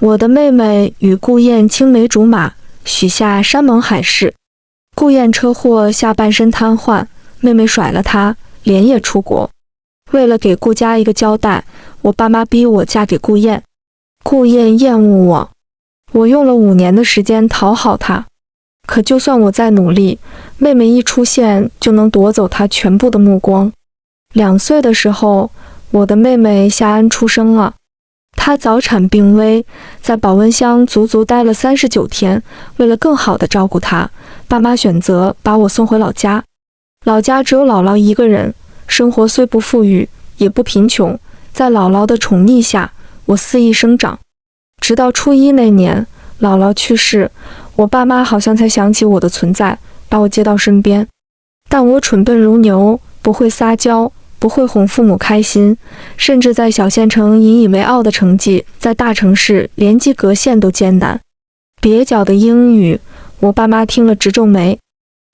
我的妹妹与顾燕青梅竹马，许下山盟海誓。顾燕车祸下半身瘫痪，妹妹甩了她，连夜出国。为了给顾家一个交代，我爸妈逼我嫁给顾燕。顾燕厌恶我，我用了5年的时间讨好她。可就算我再努力，妹妹一出现就能夺走她全部的目光。2岁的时候，我的妹妹夏安出生了。她早产病危，在保温箱足足待了39天。为了更好地照顾她，爸妈选择把我送回老家。老家只有姥姥一个人，生活虽不富裕，也不贫穷。在姥姥的宠溺下，我肆意生长。直到初一那年，姥姥去世，我爸妈好像才想起我的存在，把我接到身边。但我蠢笨如牛，不会撒娇，不会哄父母开心，甚至在小县城引以为傲的成绩，在大城市连及格线都艰难。蹩脚的英语，我爸妈听了直皱眉。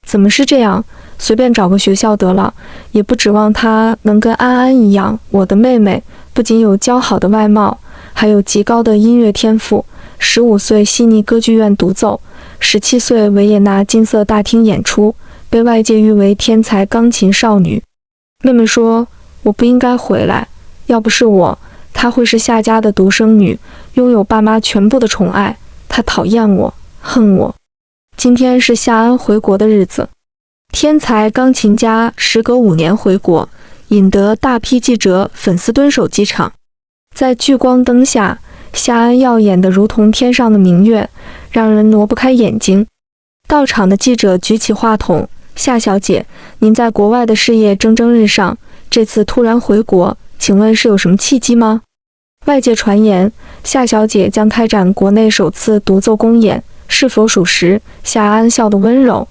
怎么是这样？随便找个学校得了，也不指望她能跟安安一样。我的妹妹不仅有姣好的外貌，还有极高的音乐天赋。15岁悉尼歌剧院独奏，17岁维也纳金色大厅演出，被外界誉为天才钢琴少女。妹妹说，我不应该回来，要不是我，她会是夏家的独生女，拥有爸妈全部的宠爱。她讨厌我，恨我。今天是夏安回国的日子。天才钢琴家时隔5年回国，引得大批记者粉丝蹲守机场。在聚光灯下，夏安耀眼得如同天上的明月，让人挪不开眼睛。到场的记者举起话筒，夏小姐，您在国外的事业蒸蒸日上，这次突然回国，请问是有什么契机吗？外界传言，夏小姐将开展国内首次独奏公演，是否属实？夏安笑得温柔，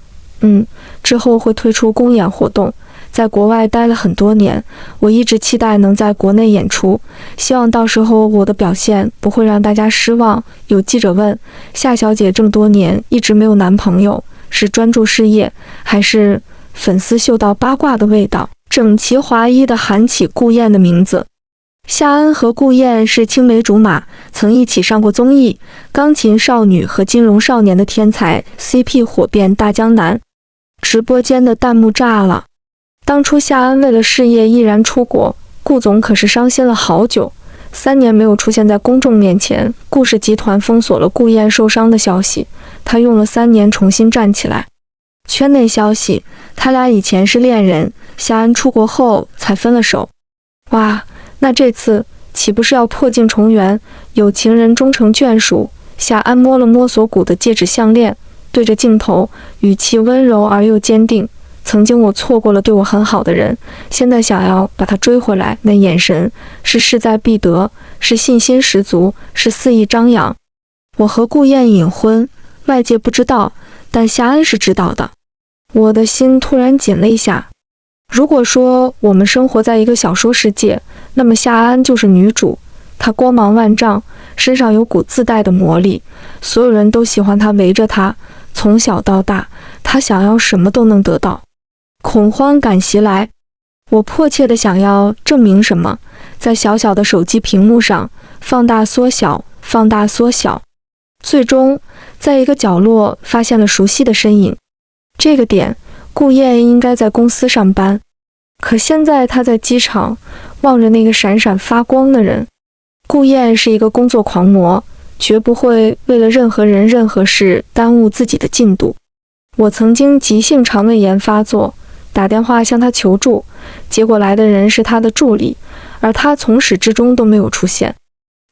之后会推出公演活动。在国外待了很多年，我一直期待能在国内演出，希望到时候我的表现不会让大家失望。有记者问，夏小姐这么多年一直没有男朋友，是专注事业，还是粉丝嗅到八卦的味道？整齐划一地喊起顾燕的名字。夏安和顾燕是青梅竹马，曾一起上过综艺，钢琴少女和金融少年的天才 CP 火遍大江南。直播间的弹幕炸了。当初夏安为了事业毅然出国，顾总可是伤心了好久，3年没有出现在公众面前。顾氏集团封锁了顾燕受伤的消息，他用了3年重新站起来。圈内消息，他俩以前是恋人，夏安出国后才分了手。哇，那这次岂不是要破镜重圆，有情人终成眷属？夏安摸了摸锁骨的戒指项链，对着镜头，语气温柔而又坚定。曾经我错过了对我很好的人，现在想要把他追回来，那眼神是势在必得，是信心十足，是肆意张扬。我和顾燕隐婚，外界不知道，但夏安是知道的。我的心突然紧了一下。如果说我们生活在一个小说世界，那么夏安就是女主。她光芒万丈，身上有股自带的魔力，所有人都喜欢她，围着她。从小到大，她想要什么都能得到。恐慌感袭来，我迫切地想要证明什么，在小小的手机屏幕上放大缩小，放大缩小，最终在一个角落发现了熟悉的身影。这个点，顾燕应该在公司上班，可现在她在机场，望着那个闪闪发光的人。顾燕是一个工作狂魔，绝不会为了任何人任何事耽误自己的进度。我曾经急性肠胃炎发作，打电话向他求助，结果来的人是他的助理，而他从始至终都没有出现。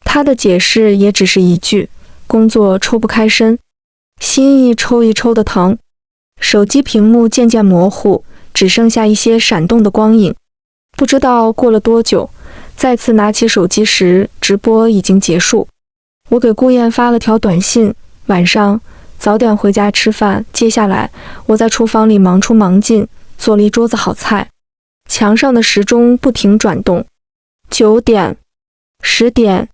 他的解释也只是一句，工作抽不开身，心一抽一抽的疼。手机屏幕渐渐模糊，只剩下一些闪动的光影。不知道过了多久，再次拿起手机时，直播已经结束。我给顾燕发了条短信，晚上早点回家吃饭。接下来我在厨房里忙出忙进，做了一桌子好菜。墙上的时钟不停转动，9点、10点、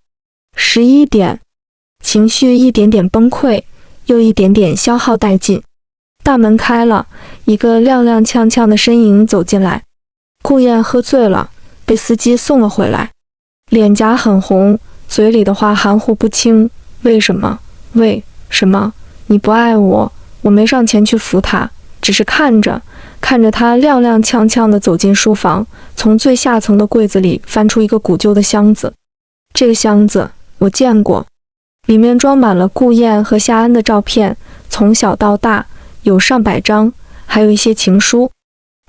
11点，情绪一点点崩溃，又一点点消耗殆尽。大门开了，一个踉踉跄跄的身影走进来。顾燕喝醉了，被司机送了回来，脸颊很红，嘴里的话含糊不清，为什么？为什么？你不爱我？我没上前去扶他，只是看着他踉踉跄跄地走进书房，从最下层的柜子里翻出一个古旧的箱子。这个箱子我见过，里面装满了顾燕和夏安的照片，从小到大有上百张，还有一些情书。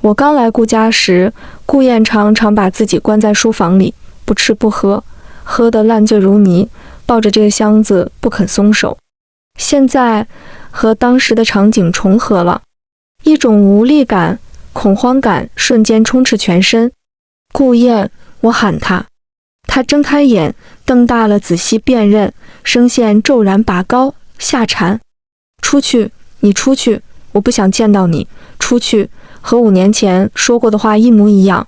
我刚来顾家时，顾燕常常把自己关在书房里，不吃不喝，喝得烂醉如泥，抱着这个箱子不肯松手。现在和当时的场景重合了，一种无力感、恐慌感瞬间充斥全身。顾燕，我喊她，她睁开眼，瞪大了仔细辨认，声线骤然拔高，下蝉。出去，你出去，我不想见到你，出去，和5年前说过的话一模一样。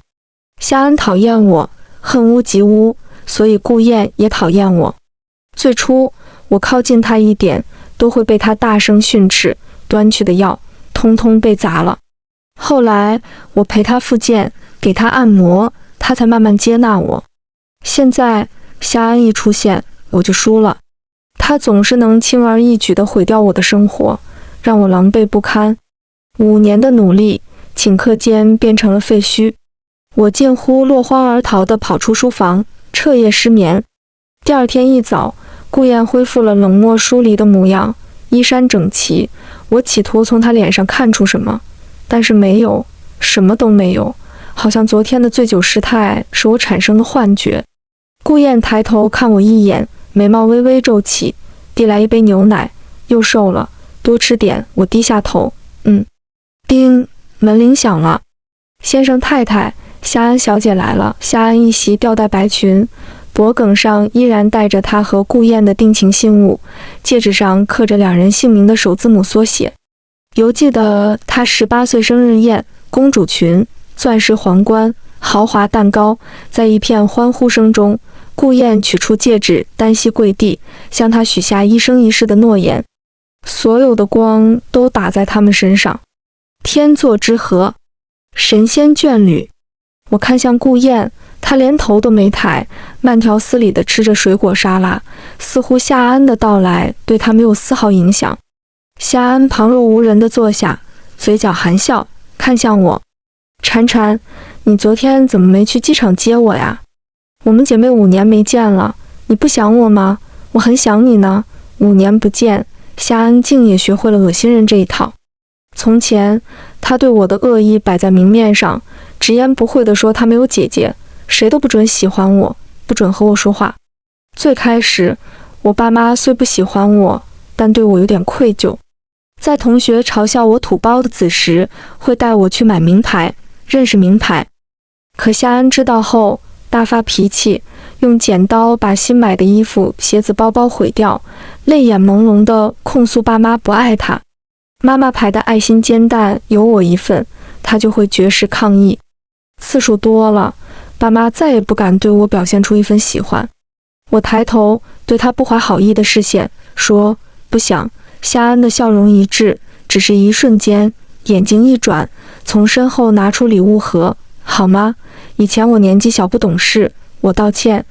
夏安讨厌我，恨屋及乌，所以顾燕也讨厌我。最初我靠近他一点，都会被他大声训斥，端去的药通通被砸了。后来我陪他复健，给他按摩，他才慢慢接纳我。现在夏安一出现，我就输了。他总是能轻而易举地毁掉我的生活，让我狼狈不堪。5年的努力，顷刻间变成了废墟。我近乎落荒而逃地跑出书房，彻夜失眠。第二天一早，顾燕恢复了冷漠疏离的模样，衣衫整齐。我企图从她脸上看出什么，但是没有，什么都没有，好像昨天的醉酒失态是我产生的幻觉。顾燕抬头看我一眼，眉毛微微皱起，递来一杯牛奶。又瘦了，多吃点。我低下头，叮，门铃响了。先生太太，夏安小姐来了。夏安一袭吊带白裙，脖颈上依然戴着她和顾燕的定情信物，戒指上刻着2人姓名的首字母缩写。犹记得她18岁生日宴，公主裙，钻石皇冠，豪华蛋糕。在一片欢呼声中，顾燕取出戒指，单膝跪地，向她许下一生一世的诺言。所有的光都打在他们身上，天作之合，神仙眷侣。我看向顾燕，她连头都没抬，慢条斯理地吃着水果沙拉，似乎夏安的到来对她没有丝毫影响。夏安旁若无人地坐下，嘴角含笑，看向我，婵婵，你昨天怎么没去机场接我呀？我们姐妹5年没见了，你不想我吗？我很想你呢。5年不见，夏安竟也学会了恶心人这一套。从前他对我的恶意摆在明面上，直言不讳地说他没有姐姐，谁都不准喜欢我，不准和我说话。最开始我爸妈虽不喜欢我，但对我有点愧疚，在同学嘲笑我土包子时，会带我去买名牌，认识名牌。可夏安知道后大发脾气，用剪刀把新买的衣服、鞋子、包包毁掉，泪眼朦胧地控诉爸妈不爱他。妈妈排的爱心煎蛋有我一份，他就会绝食抗议。次数多了，爸妈再也不敢对我表现出一份喜欢。我抬头对他不怀好意的视线说不想。夏安的笑容一滞，只是一瞬间，眼睛一转，从身后拿出礼物盒。好吗？以前我年纪小不懂事，我道歉，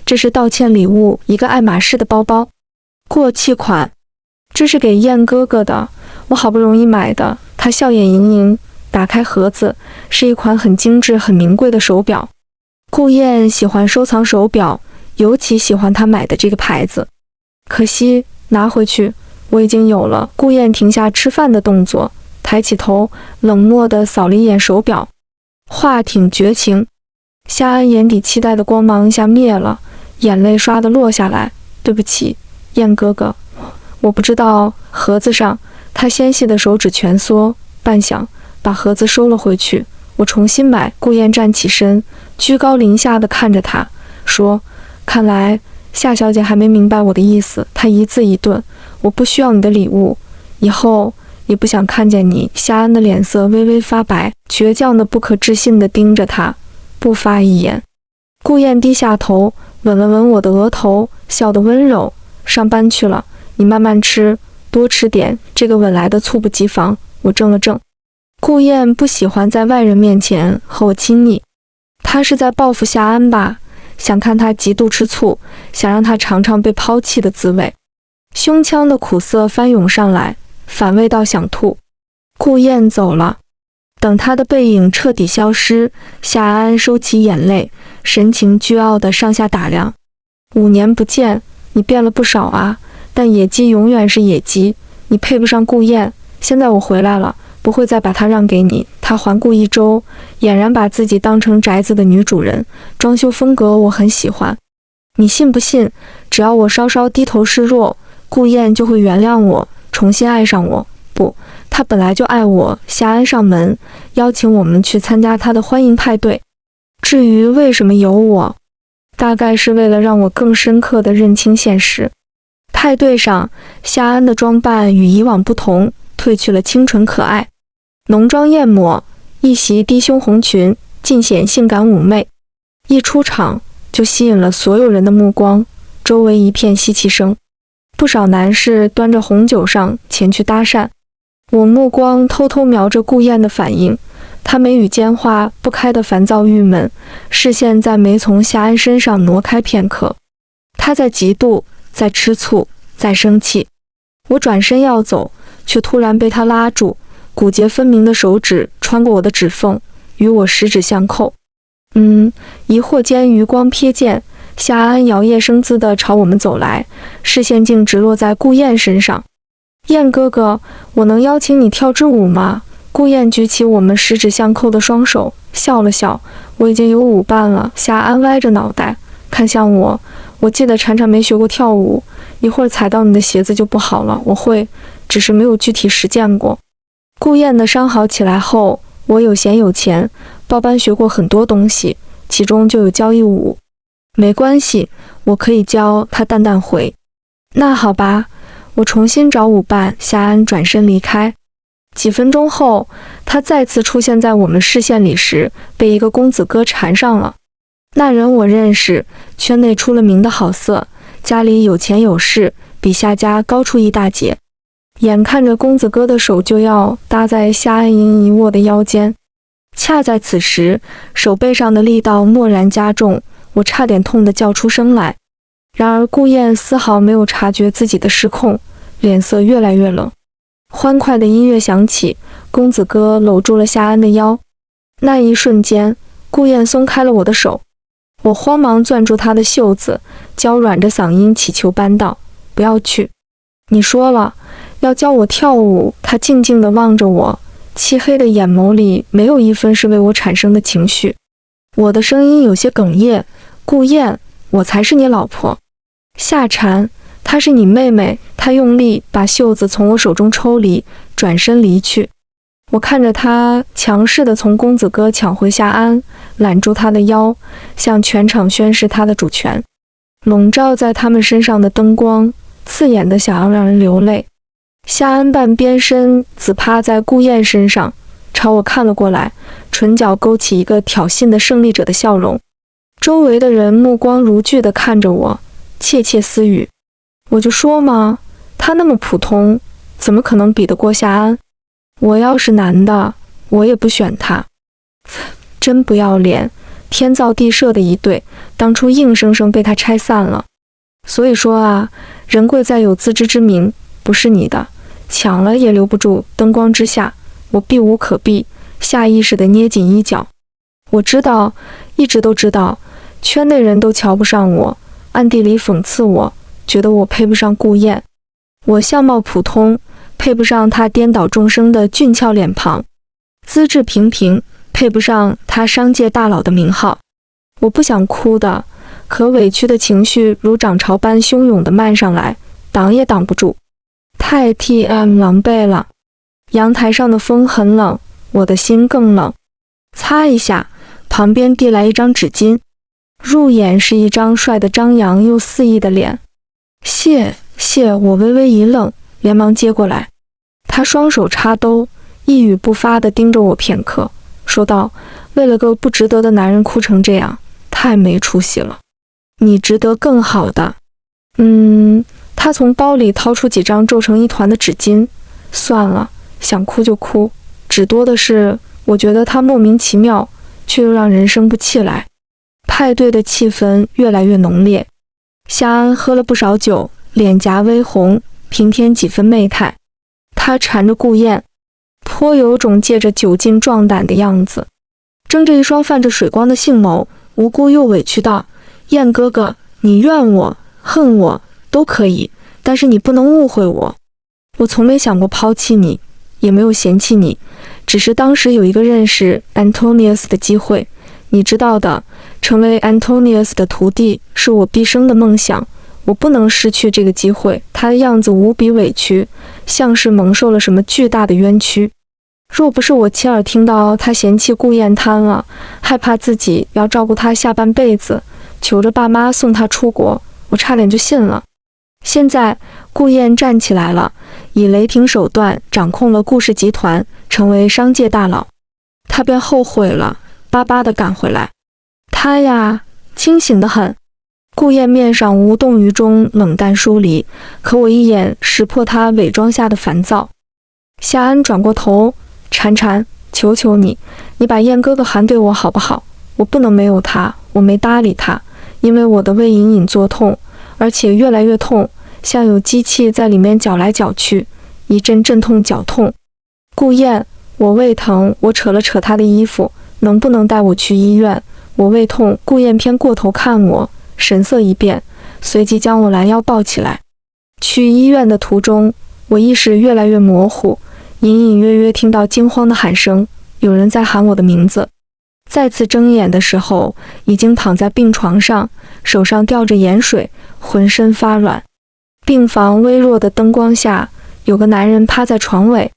这是道歉礼物，一个爱马仕的包包，过气款。这是给燕哥哥的，我好不容易买的。他笑眼盈盈，打开盒子，是一款很精致、很名贵的手表。顾燕喜欢收藏手表，尤其喜欢他买的这个牌子。可惜拿回去，我已经有了。顾燕停下吃饭的动作，抬起头，冷漠地扫了一眼手表，话挺绝情。夏安眼底期待的光芒一下灭了，眼泪刷地落下来。对不起，燕哥哥，我不知道。盒子上，他纤细的手指蜷缩，半晌把盒子收了回去。我重新买。顾燕站起身，居高临下地看着他，说：看来夏小姐还没明白我的意思。她一字一顿：我不需要你的礼物，以后也不想看见你。夏安的脸色微微发白，倔强的不可置信地盯着他，不发一言。顾燕低下头，吻了吻我的额头，笑得温柔。上班去了，你慢慢吃，多吃点。这个吻来的猝不及防，我怔了怔。顾燕不喜欢在外人面前和我亲昵，她是在报复夏安吧？想看他极度吃醋，想让他尝尝被抛弃的滋味。胸腔的苦涩翻涌上来，反胃到想吐。顾燕走了，等他的背影彻底消失，夏安收起眼泪，神情倨傲地上下打量。5年不见，你变了不少啊，但野鸡永远是野鸡，你配不上顾燕。现在我回来了，不会再把她让给你。她环顾一周，俨然把自己当成宅子的女主人，装修风格我很喜欢。你信不信，只要我稍稍低头示弱，顾燕就会原谅我，重新爱上我。不，她本来就爱我。夏安上门，邀请我们去参加她的欢迎派对。至于为什么有我，大概是为了让我更深刻地认清现实。派对上，夏安的装扮与以往不同，褪去了清纯可爱，浓妆艳抹，一袭低胸红裙，尽显性感妩媚。一出场就吸引了所有人的目光，周围一片吸气声，不少男士端着红酒上前去搭讪。我目光偷偷瞄着顾燕的反应，她眉宇间化不开的烦躁郁闷，视线再没从夏安身上挪开片刻。她在嫉妒，在吃醋，在生气。我转身要走，却突然被她拉住，骨节分明的手指穿过我的指缝，与我十指相扣。疑惑间余光瞥见夏安摇曳生姿地朝我们走来，视线竟直落在顾燕身上。燕哥哥，我能邀请你跳支舞吗？顾燕举起我们十指相扣的双手，笑了笑。我已经有舞伴了。夏安歪着脑袋看向我，我记得婵婵没学过跳舞，一会儿踩到你的鞋子就不好了。我会，只是没有具体实践过。顾燕的伤好起来后，我有闲有钱，报班学过很多东西，其中就有交谊舞。没关系，我可以教。他淡淡回。那好吧，我重新找舞伴。夏安转身离开。几分钟后，他再次出现在我们视线里时，被一个公子哥缠上了。那人我认识，圈内出了名的好色，家里有钱有势，比夏家高出一大截。眼看着公子哥的手就要搭在夏安盈盈握的腰间，恰在此时，手背上的力道蓦然加重，我差点痛得叫出声来。然而顾燕丝毫没有察觉自己的失控，脸色越来越冷。欢快的音乐响起，公子哥搂住了夏安的腰。那一瞬间，顾燕松开了我的手，我慌忙攥住她的袖子，娇软着嗓音祈求般道：“不要去！你说了，要教我跳舞。”她静静地望着我，漆黑的眼眸里没有一分是为我产生的情绪。我的声音有些哽咽：“顾燕，我才是你老婆。夏婵，她是你妹妹。”她用力把袖子从我手中抽离，转身离去。我看着她强势地从公子哥抢回夏安，揽住他的腰，向全场宣示他的主权。笼罩在他们身上的灯光，刺眼的想要让人流泪。夏安半边身子趴在顾燕身上，朝我看了过来，唇角勾起一个挑衅的胜利者的笑容。周围的人目光如炬地看着我，窃窃私语。我就说嘛，他那么普通，怎么可能比得过夏安？我要是男的，我也不选他。真不要脸，天造地设的一对，当初硬生生被他拆散了。所以说啊，人贵在有自知之明，不是你的，抢了也留不住。灯光之下，我避无可避，下意识地捏紧衣角。我知道，一直都知道，圈内人都瞧不上我，暗地里讽刺我，觉得我配不上顾燕。我相貌普通，配不上他颠倒众生的俊俏脸庞，资质平平，配不上他商界大佬的名号。我不想哭的，可委屈的情绪如涨潮般汹涌地漫上来，挡也挡不住，太 狼狈了。阳台上的风很冷，我的心更冷。擦一下，旁边递来一张纸巾，入眼是一张帅得张扬又肆意的脸。谢，我微微一愣，连忙接过来。他双手插兜，一语不发地盯着我片刻，说道：“为了个不值得的男人哭成这样，太没出息了。你值得更好的。”他从包里掏出几张皱成一团的纸巾。算了，想哭就哭，只多的是，我觉得他莫名其妙，却又让人生不气来。派对的气氛越来越浓烈。夏安喝了不少酒，脸颊微红，平添几分媚态。他缠着顾燕，颇有种借着酒劲壮胆的样子，睁着一双泛着水光的杏眸，无辜又委屈道：燕哥哥，你怨我恨我都可以，但是你不能误会我。我从没想过抛弃你，也没有嫌弃你，只是当时有一个认识 Antonius 的机会，你知道的，成为 Antonius 的徒弟是我毕生的梦想，我不能失去这个机会。他的样子无比委屈，像是蒙受了什么巨大的冤屈。若不是我亲耳听到他嫌弃顾燕贪了，害怕自己要照顾他下半辈子，求着爸妈送他出国，我差点就信了。现在顾燕站起来了，以雷霆手段掌控了顾氏集团，成为商界大佬，他便后悔了，巴巴地赶回来。他呀，清醒得很。顾燕面上无动于衷，冷淡疏离，可我一眼识破他伪装下的烦躁。夏安转过头，婵婵，求求你，你把燕哥哥喊对我好不好？我不能没有他。我没搭理他，因为我的胃隐隐作痛，而且越来越痛，像有机器在里面搅来搅去，一阵阵痛绞痛。顾燕，我胃疼。我扯了扯他的衣服，能不能带我去医院？我胃痛。顾燕偏过头看我，神色一变，随即将我拦腰抱起来。去医院的途中，我意识越来越模糊，隐隐约约听到惊慌的喊声，有人在喊我的名字。再次睁眼的时候，已经躺在病床上，手上吊着盐水，浑身发软。病房微弱的灯光下，有个男人趴在床尾。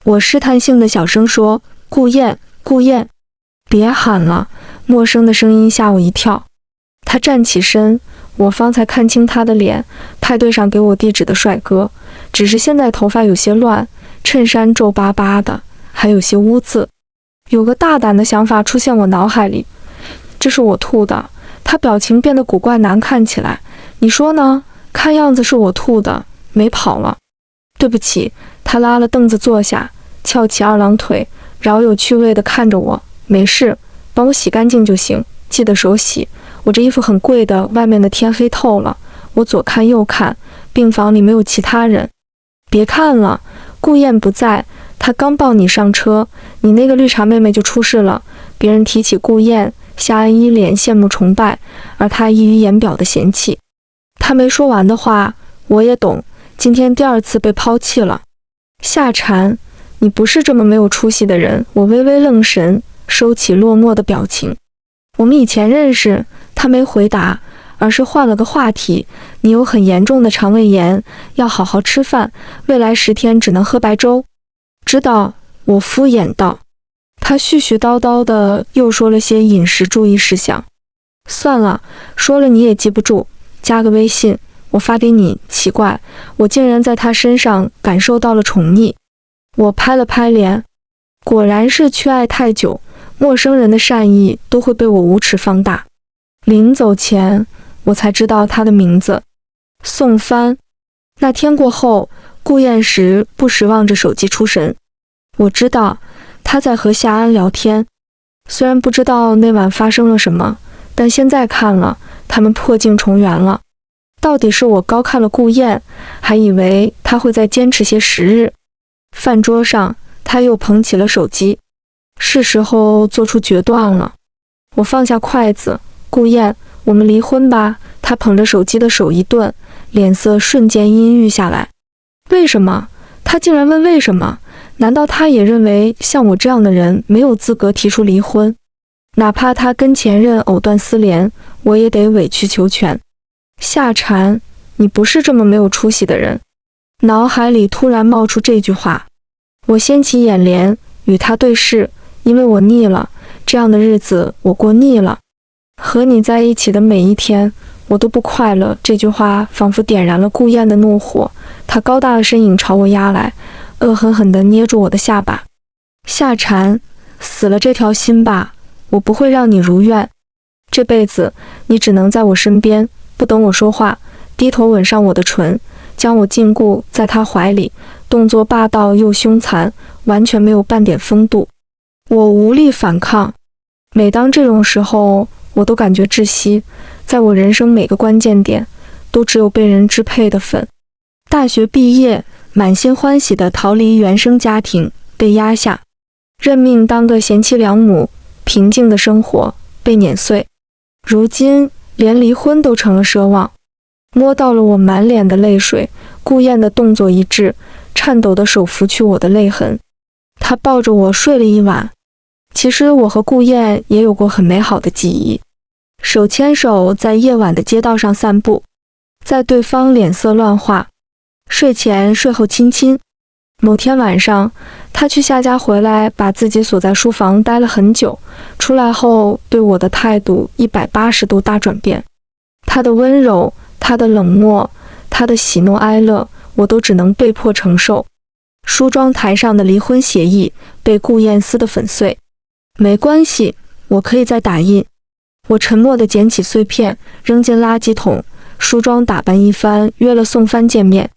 我试探性的小声说：顾燕，顾燕，别喊了。陌生的声音吓我一跳。他站起身，我方才看清他的脸，派对上给我地址的帅哥，只是现在头发有些乱，衬衫皱巴巴的，还有些污渍。有个大胆的想法出现我脑海里，这是我吐的。他表情变得古怪难看起来。你说呢？看样子是我吐的，没跑了。对不起。他拉了凳子坐下，翘起二郎腿，饶有趣味地看着我。没事，帮我洗干净就行，记得手洗。我这衣服很贵的，外面的天黑透了。我左看右看，病房里没有其他人。别看了，顾燕不在，她刚抱你上车，你那个绿茶妹妹就出事了。别人提起顾燕，夏安一脸羡慕崇拜，而他溢于言表的嫌弃。他没说完的话，我也懂，今天第二次被抛弃了。夏婵，你不是这么没有出息的人。我微微愣神，收起落寞的表情。我们以前认识。他没回答，而是换了个话题。你有很严重的肠胃炎，要好好吃饭，未来10天只能喝白粥。知道，我敷衍道。他絮絮叨叨的又说了些饮食注意事项。算了，说了你也记不住，加个微信，我发给你。奇怪，我竟然在他身上感受到了宠溺。我拍了拍脸，果然是缺爱太久，陌生人的善意都会被我无耻放大。临走前，我才知道他的名字，宋帆。那天过后，顾燕时不时望着手机出神。我知道他在和夏安聊天，虽然不知道那晚发生了什么，但现在看了，他们破镜重圆了。到底是我高看了顾燕，还以为他会再坚持些时日。饭桌上，他又捧起了手机，是时候做出决断了。我放下筷子。顾燕，我们离婚吧。他捧着手机的手一顿，脸色瞬间阴郁下来。为什么？他竟然问为什么？难道他也认为像我这样的人没有资格提出离婚？哪怕他跟前任藕断丝连，我也得委曲求全。夏婵，你不是这么没有出息的人。脑海里突然冒出这句话。我掀起眼帘，与他对视，因为我腻了，这样的日子我过腻了。和你在一起的每一天，我都不快乐。这句话仿佛点燃了顾燕的怒火，她高大的身影朝我压来，恶狠狠地捏住我的下巴。夏婵，死了这条心吧，我不会让你如愿。这辈子你只能在我身边。不等我说话，低头吻上我的唇，将我禁锢在他怀里，动作霸道又凶残，完全没有半点风度。我无力反抗。每当这种时候，我都感觉窒息。在我人生每个关键点，都只有被人支配的份。大学毕业，满心欢喜地逃离原生家庭，被压下，认命当个贤妻良母，平静的生活被碾碎。如今连离婚都成了奢望。摸到了我满脸的泪水，顾燕的动作一致，颤抖的手拂去我的泪痕。她抱着我睡了一晚。其实我和顾燕也有过很美好的记忆，手牵手在夜晚的街道上散步，在对方脸色乱化，睡前睡后亲亲。某天晚上，他去下家回来，把自己锁在书房待了很久，出来后对我的态度180度大转变。他的温柔，他的冷漠，他的喜怒哀乐，我都只能被迫承受。梳妆台上的离婚协议被顾燕撕得粉碎。没关系，我可以再打印。我沉默地捡起碎片，扔进垃圾桶，梳妆打扮一番，约了宋帆见面。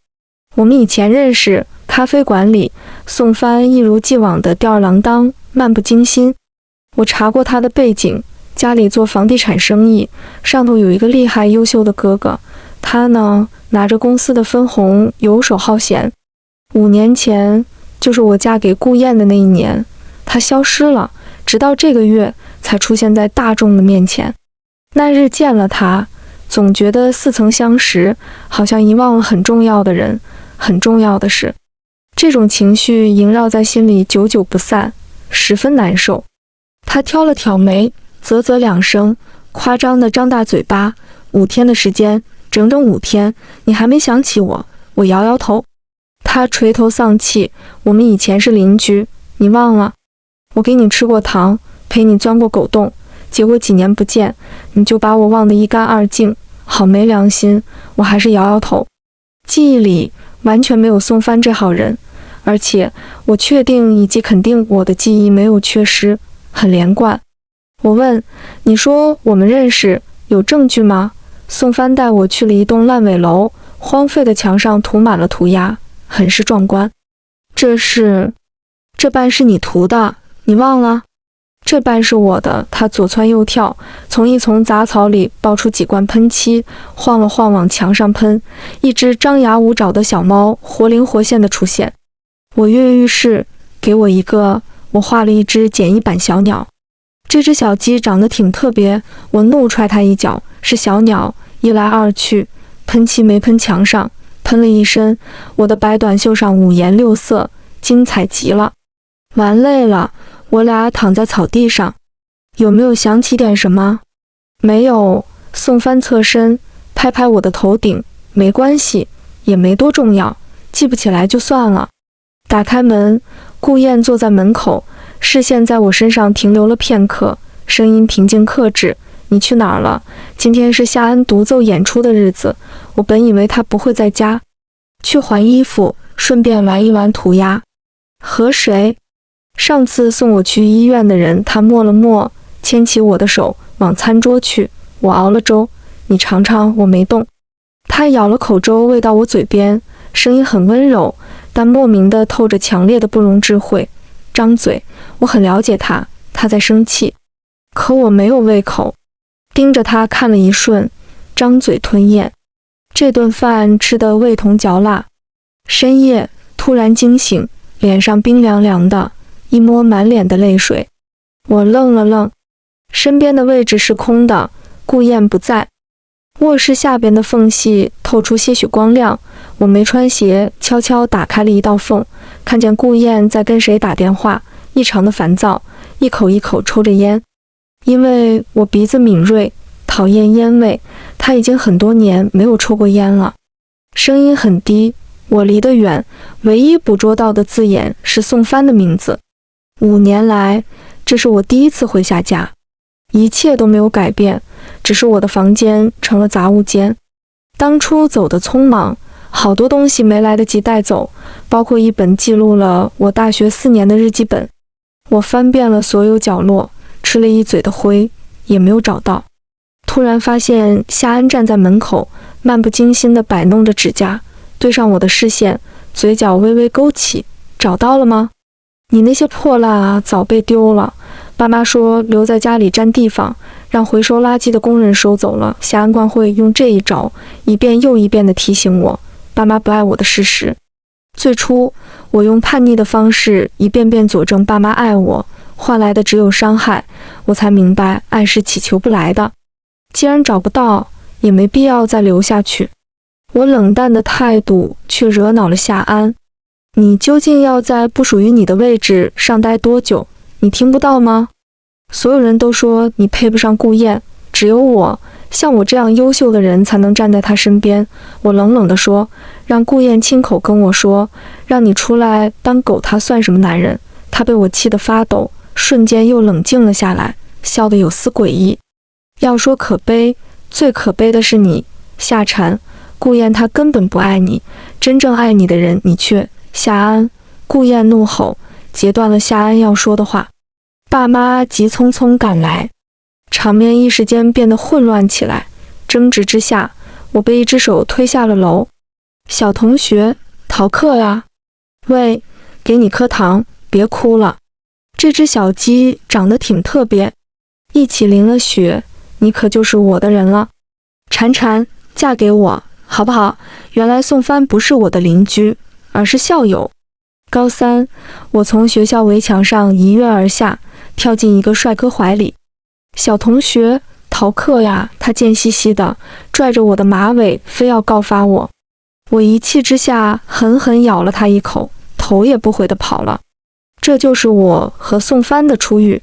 我们以前认识，咖啡馆里，宋帆一如既往的吊儿郎当，漫不经心。我查过他的背景，家里做房地产生意，上头有一个厉害优秀的哥哥。他呢，拿着公司的分红，游手好闲。5年前，就是我嫁给顾燕的那一年，他消失了。直到这个月才出现在大众的面前。那日见了他，总觉得似曾相识，好像遗忘了很重要的人，很重要的事。这种情绪萦绕在心里，久久不散，十分难受。他挑了挑眉，啧啧2声，夸张地张大嘴巴。5天的时间，整整5天，你还没想起我？我摇摇头。他垂头丧气，我们以前是邻居，你忘了？我给你吃过糖，陪你钻过狗洞，结果几年不见，你就把我忘得一干二净，好没良心。我还是摇摇头，记忆里完全没有宋帆这号人，而且我确定以及肯定我的记忆没有缺失，很连贯。我问，你说我们认识，有证据吗？宋帆带我去了一栋烂尾楼，荒废的墙上涂满了涂鸦，很是壮观。这半是你涂的，你忘了？这半是我的。他左窜右跳，从一丛杂草里抱出几罐喷漆，晃了晃往墙上喷。一只张牙舞爪的小猫活灵活现地出现。我跃跃欲试，给我一个。我画了一只简易版小鸟。这只小鸡长得挺特别，我怒踹它一脚。是小鸟，一来二去，喷漆没喷墙上，喷了一身。我的白短袖上5颜6色，精彩极了。玩累了，我俩躺在草地上。有没有想起点什么？没有。宋帆侧身拍拍我的头顶，没关系，也没多重要，记不起来就算了。打开门，顾燕坐在门口，视线在我身上停留了片刻，声音平静克制。你去哪儿了？今天是夏恩独奏演出的日子，我本以为他不会在家。去还衣服，顺便玩一玩涂鸦。和谁？上次送我去医院的人。他默了默，牵起我的手往餐桌去。我熬了粥，你尝尝。我没动。他舀了口粥喂到我嘴边，声音很温柔，但莫名的透着强烈的不容置喙。张嘴，我很了解他，他在生气，可我没有胃口。盯着他看了一瞬，张嘴吞咽。这顿饭吃得味同嚼蜡。深夜突然惊醒，脸上冰凉凉的，一摸满脸的泪水。我愣了愣，身边的位置是空的，顾燕不在。卧室下边的缝隙透出些许光亮，我没穿鞋，悄悄打开了一道缝，看见顾燕在跟谁打电话，异常的烦躁，一口一口抽着烟。因为我鼻子敏锐，讨厌烟味，他已经很多年没有抽过烟了。声音很低，我离得远，唯一捕捉到的字眼是宋帆的名字。5年来，这是我第一次回下家，一切都没有改变，只是我的房间成了杂物间。当初走得匆忙，好多东西没来得及带走，包括一本记录了我大学4年的日记本。我翻遍了所有角落，吃了一嘴的灰，也没有找到。突然发现夏安站在门口，漫不经心地摆弄着指甲，对上我的视线，嘴角微微勾起。找到了吗？你那些破烂啊，早被丢了。爸妈说留在家里占地方，让回收垃圾的工人收走了。夏安官会用这一招，一遍又一遍地提醒我爸妈不爱我的事实。最初，我用叛逆的方式一遍遍佐证爸妈爱我，换来的只有伤害。我才明白，爱是祈求不来的。既然找不到，也没必要再留下去。我冷淡的态度却惹恼了夏安。你究竟要在不属于你的位置上待多久？你听不到吗？所有人都说你配不上顾燕，只有我，像我这样优秀的人才能站在他身边。我冷冷地说，让顾燕亲口跟我说，让你出来当狗，他算什么男人？他被我气得发抖，瞬间又冷静了下来，笑得有丝诡异。要说可悲，最可悲的是你，夏蝉。顾燕她根本不爱你，真正爱你的人你却……夏安，顾燕怒吼，截断了夏安要说的话。爸妈急匆匆赶来，场面一时间变得混乱起来。争执之下，我被一只手推下了楼。小同学，逃课呀！喂，给你颗糖，别哭了。这只小鸡长得挺特别，一起淋了雪，你可就是我的人了。蝉蝉，嫁给我好不好？原来宋帆不是我的邻居，而是校友。高三，我从学校围墙上一跃而下，跳进一个帅哥怀里。小同学，逃课呀！他贱兮兮的拽着我的马尾，非要告发我。我一气之下狠狠咬了他一口，头也不回地跑了。这就是我和宋帆的初遇。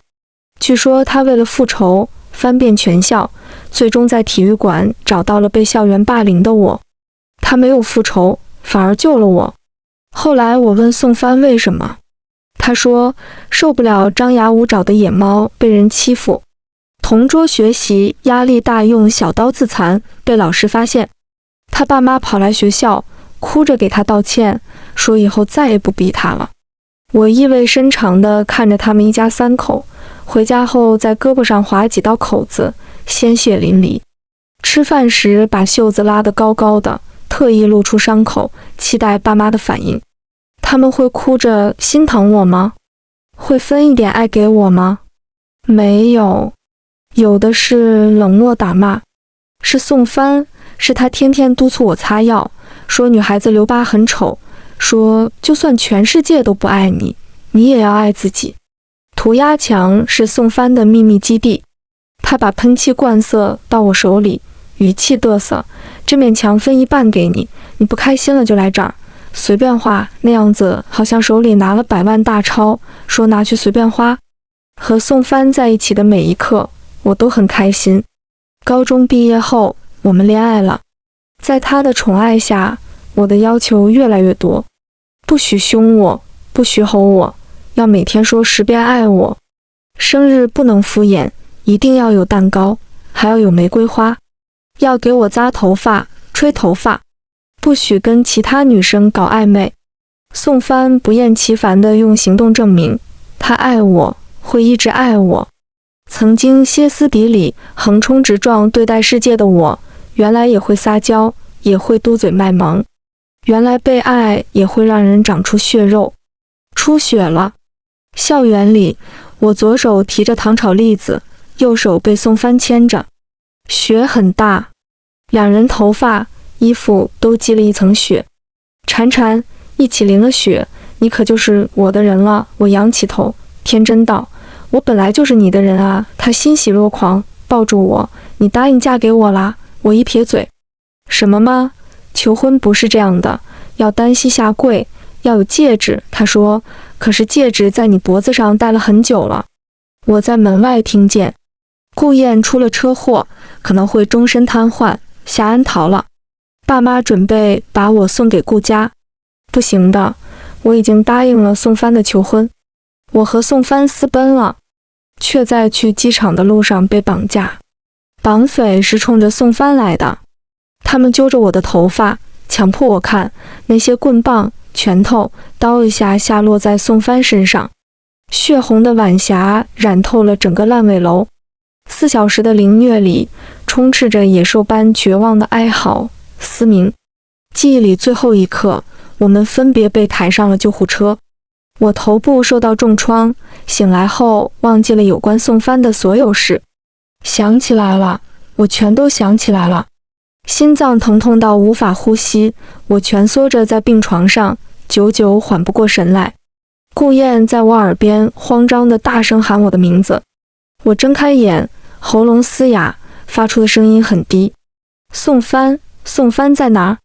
据说他为了复仇，翻遍全校，最终在体育馆找到了被校园霸凌的我。他没有复仇，反而救了我。后来我问宋帆为什么，他说受不了张牙舞爪的野猫被人欺负，同桌学习压力大，用小刀自残，被老师发现。他爸妈跑来学校，哭着给他道歉，说以后再也不逼他了。我意味深长地看着他们一家三口，回家后在胳膊上划几道口子，鲜血淋漓。吃饭时把袖子拉得高高的，特意露出伤口，期待爸妈的反应。他们会哭着心疼我吗？会分一点爱给我吗？没有，有的是冷漠打骂。是宋帆，是他天天督促我擦药，说女孩子留疤很丑，说就算全世界都不爱你，你也要爱自己。涂鸦墙是宋帆的秘密基地，他把喷漆灌色到我手里，语气嘚瑟，这面墙分一半给你，你不开心了就来这儿随便画，那样子好像手里拿了100万大钞，说拿去随便花。和宋帆在一起的每一刻，我都很开心。高中毕业后，我们恋爱了。在他的宠爱下，我的要求越来越多，不许凶我，不许吼我，要每天说10遍爱我。生日不能敷衍，一定要有蛋糕，还要有玫瑰花。要给我扎头发、吹头发，不许跟其他女生搞暧昧。宋帆不厌其烦地用行动证明，他爱我，会一直爱我。曾经歇斯底里、横冲直撞对待世界的我，原来也会撒娇，也会嘟嘴卖萌。原来被爱也会让人长出血肉。出血了。校园里，我左手提着糖炒栗子，右手被宋帆牵着。雪很大，两人头发、衣服都积了一层雪。蝉蝉，一起淋了雪，你可就是我的人了。我仰起头，天真道，我本来就是你的人啊。他欣喜若狂，抱住我，你答应嫁给我啦？我一撇嘴，什么吗？求婚不是这样的，要单膝下跪，要有戒指。他说，可是戒指在你脖子上戴了很久了。我在门外听见，顾燕出了车祸，可能会终身瘫痪，夏安逃了，爸妈准备把我送给顾家。不行的，我已经答应了宋帆的求婚。我和宋帆私奔了，却在去机场的路上被绑架。绑匪是冲着宋帆来的，他们揪着我的头发，强迫我看，那些棍棒、拳头，刀一下下落在宋帆身上，血红的晚霞染透了整个烂尾楼。4小时的凌虐里，充斥着野兽般绝望的哀嚎、嘶鸣。记忆里最后一刻，我们分别被抬上了救护车。我头部受到重创，醒来后忘记了有关宋帆的所有事。想起来了，我全都想起来了。心脏疼痛到无法呼吸，我蜷缩着在病床上，久久缓不过神来。顾燕在我耳边慌张地大声喊我的名字。我睁开眼，喉咙嘶哑，发出的声音很低。宋帆，宋帆在哪儿？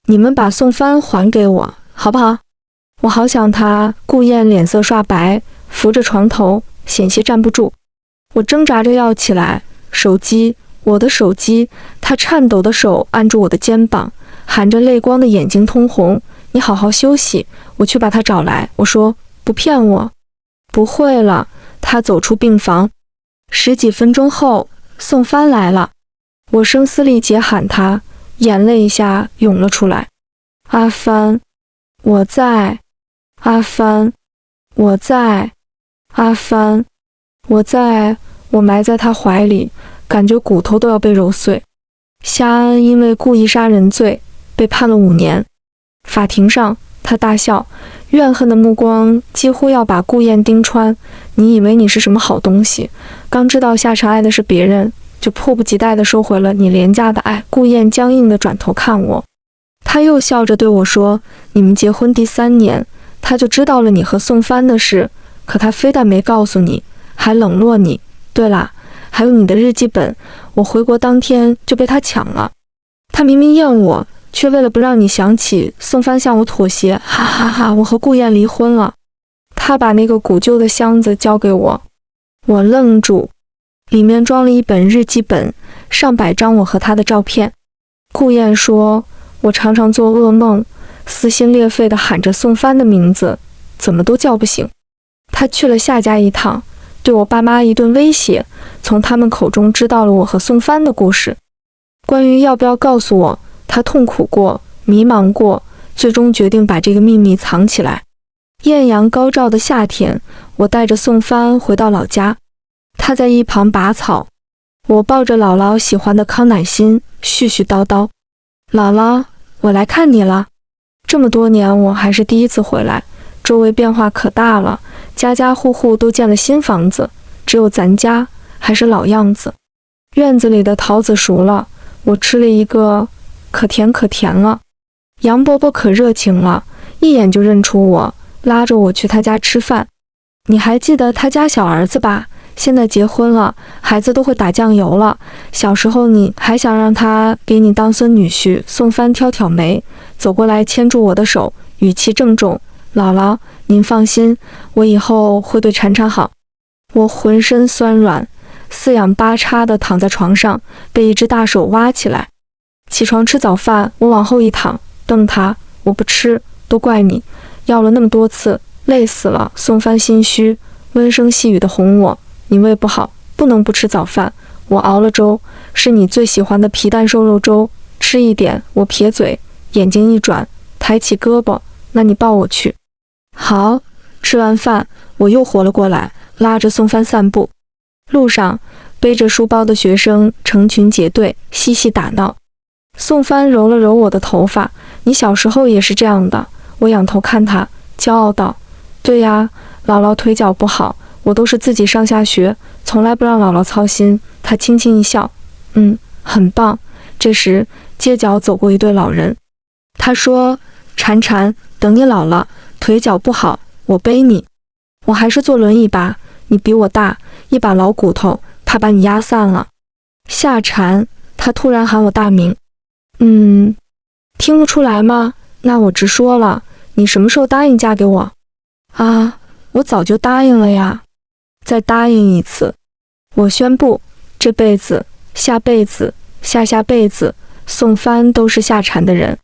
你们把宋帆还给我，好不好？我好想他。顾燕脸色刷白，扶着床头，险些站不住。我挣扎着要起来，手机，我的手机。他颤抖的手按住我的肩膀，含着泪光的眼睛通红。你好好休息，我去把他找来。我说，不骗我。不会了。他走出病房。10几分钟后，宋帆来了。我声嘶力竭喊他，眼泪一下涌了出来。阿帆，我在。阿帆，我在。阿帆，我在。我埋在他怀里，感觉骨头都要被揉碎。夏安因为故意杀人罪被判了5年。法庭上，他大笑，怨恨的目光几乎要把顾燕盯穿。你以为你是什么好东西？刚知道夏晨爱的是别人，就迫不及待地收回了你廉价的爱。顾燕僵硬地转头看我，他又笑着对我说，你们结婚第3年，他就知道了你和宋帆的事，可他非但没告诉你，还冷落你。对了，还有你的日记本，我回国当天就被他抢了。他明明厌我，却为了不让你想起宋帆向我妥协，哈哈哈，我和顾燕离婚了。他把那个古旧的箱子交给我，我愣住，里面装了一本日记本，上百张我和他的照片。顾燕说，我常常做噩梦，撕心裂肺地喊着宋帆的名字，怎么都叫不醒。他去了夏家一趟，对我爸妈一顿威胁，从他们口中知道了我和宋帆的故事。关于要不要告诉我，他痛苦过，迷茫过，最终决定把这个秘密藏起来。艳阳高照的夏天，我带着宋帆回到老家，他在一旁拔草，我抱着姥姥喜欢的康乃馨，絮絮叨叨。姥姥，我来看你了。这么多年，我还是第一次回来，周围变化可大了，家家户户都建了新房子，只有咱家还是老样子。院子里的桃子熟了，我吃了一个，可甜可甜了。杨伯伯可热情了，一眼就认出我，拉着我去他家吃饭。你还记得他家小儿子吧？现在结婚了，孩子都会打酱油了。小时候你还想让他给你当孙女婿。宋帆挑挑眉，走过来牵住我的手，语气郑重，姥姥，您放心，我以后会对婵婵好。我浑身酸软，四仰八叉地躺在床上，被一只大手挖起来。起床吃早饭，我往后一躺，瞪他，我不吃，都怪你，要了那么多次，累死了。宋帆心虚，温声细语地哄我，你胃不好，不能不吃早饭。我熬了粥，是你最喜欢的皮蛋瘦肉粥，吃一点。我撇嘴，眼睛一转，抬起胳膊，那你抱我去。好。吃完饭，我又活了过来，拉着宋帆散步。路上，背着书包的学生成群结队，嬉戏打闹。宋帆揉了揉我的头发，你小时候也是这样的。我仰头看他，骄傲道，对呀，姥姥腿脚不好，我都是自己上下学，从来不让姥姥操心。他轻轻一笑，很棒。这时街角走过一对老人，他说，婵婵，等你老了，腿脚不好，我背你。我还是坐轮椅吧，你比我大，一把老骨头，怕把你压散了。夏婵，他突然喊我大名。听不出来吗？那我直说了，你什么时候答应嫁给我？啊，我早就答应了呀。再答应一次。我宣布，这辈子、下辈子、下下辈子，宋帆都是夏婵的人。